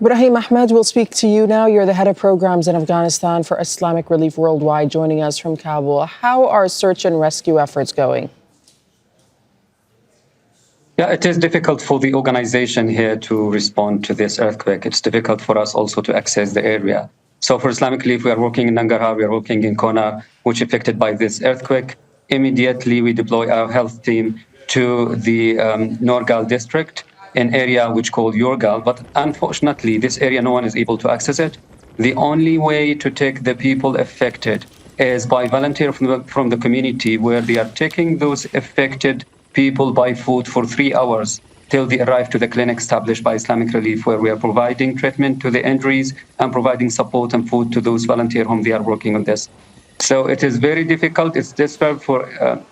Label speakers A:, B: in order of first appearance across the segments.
A: Ibrahim Ahmed, we'll speak to you now. You're the head of programs in Afghanistan for Islamic Relief Worldwide, joining us from Kabul. How are search and rescue efforts going?
B: Yeah, it is difficult for the organization here to respond to this earthquake. It's difficult for us also to access the area. So for Islamic Relief, we are working in Nangahar, we are working in Kunar, which affected by this earthquake. Immediately, we deploy our health team to the Norgal district, an area which called Yorgal. But unfortunately, this area, no one is able to access it. The only way to take the people affected is by volunteer from the community, where they are taking those affected people by foot for 3 hours till they arrive to the clinic established by Islamic Relief, where we are providing treatment to the injuries and providing support and food to those volunteers whom they are working on this. So it is very difficult. It's difficult for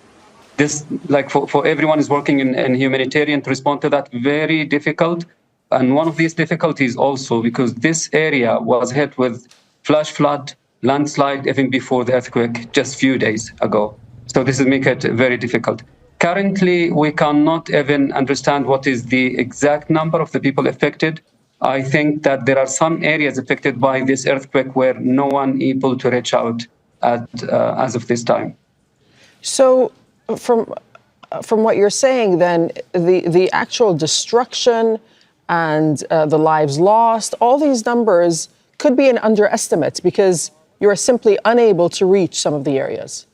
B: for everyone is working in humanitarian to respond to that. Very difficult. And one of these difficulties also because this area was hit with flash flood, landslide even before the earthquake just a few days ago. So this is make it very difficult. Currently, we cannot even understand what is the exact number of the people affected. I think that there are some areas affected by this earthquake where no one able to reach out as of this time.
A: So from what you're saying, then, the actual destruction and the lives lost, all these numbers could be an underestimate because you're simply unable to reach some of the areas.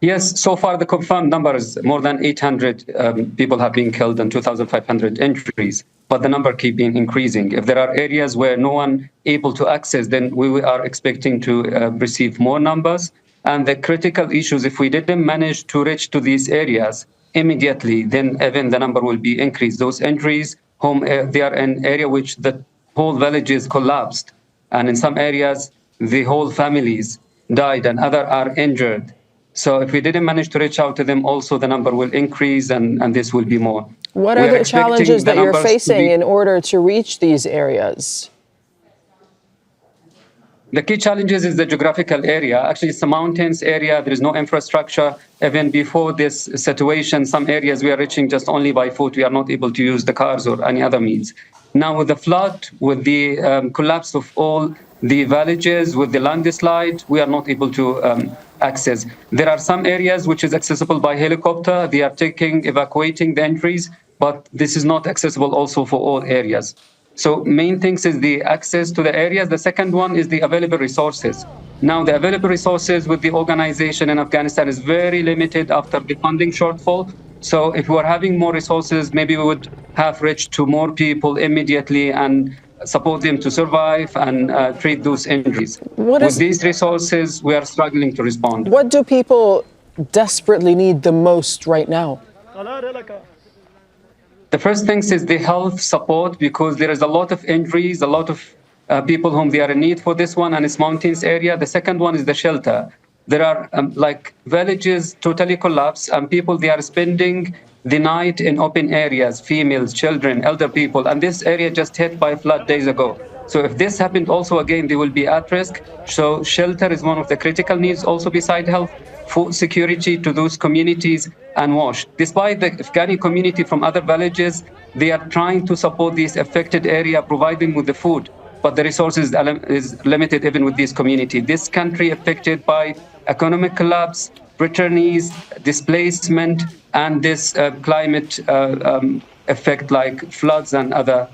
B: Yes, so far the confirmed number is more than 800 people have been killed and 2,500 injuries, but the number keep being increasing. If there are areas where no one able to access, then we are expecting to receive more numbers. And the critical issues, if we didn't manage to reach to these areas immediately, then even the number will be increased. Those injuries, they are an area which the whole villages collapsed. And in some areas, the whole families died and others are injured. So if we didn't manage to reach out to them, also the number will increase and this will be more.
A: What are the challenges that you're facing in order to reach these areas?
B: The key challenges is the geographical area. Actually, it's a mountains area. There is no infrastructure. Even before this situation, some areas we are reaching just only by foot. We are not able to use the cars or any other means. Now with the flood, with the collapse of all the villages, with the landslide, we are not able to access. There are some areas which is accessible by helicopter. They are evacuating the injuries, but this is not accessible also for all areas. So main things is the access to the areas. The second one is the available resources. Now the available resources with the organization in Afghanistan is very limited after the funding shortfall. So if we were having more resources, maybe we would have reached to more people immediately and support them to survive and treat those injuries. With these resources, we are struggling to respond.
A: What do people desperately need the most right now?
B: The first thing is the health support, because there is a lot of injuries, a lot of people whom they are in need for this one, and it's mountains area. The second one is the shelter. There are villages totally collapsed, and people, they are spending the night in open areas, females, children, elder people, and this area just hit by flood days ago. So if this happened also again, they will be at risk. So shelter is one of the critical needs also beside health. Food security to those communities and wash. Despite the Afghani community from other villages, they are trying to support this affected area, providing with the food, but the resources is limited even with this community. This country affected by economic collapse, returnees, displacement, and this climate effect like floods and other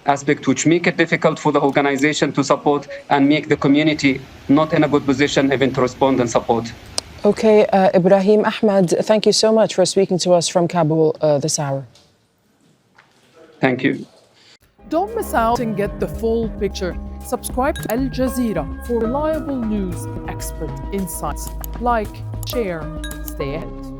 B: aspects which make it difficult for the organization to support and make the community not in a good position even to respond and support.
A: Okay, Ibrahim Ahmed, thank you so much for speaking to us from Kabul this hour.
B: Thank you.
C: Don't miss out and get the full picture. Subscribe to Al Jazeera for reliable news and expert insights. Like, share, stay ahead.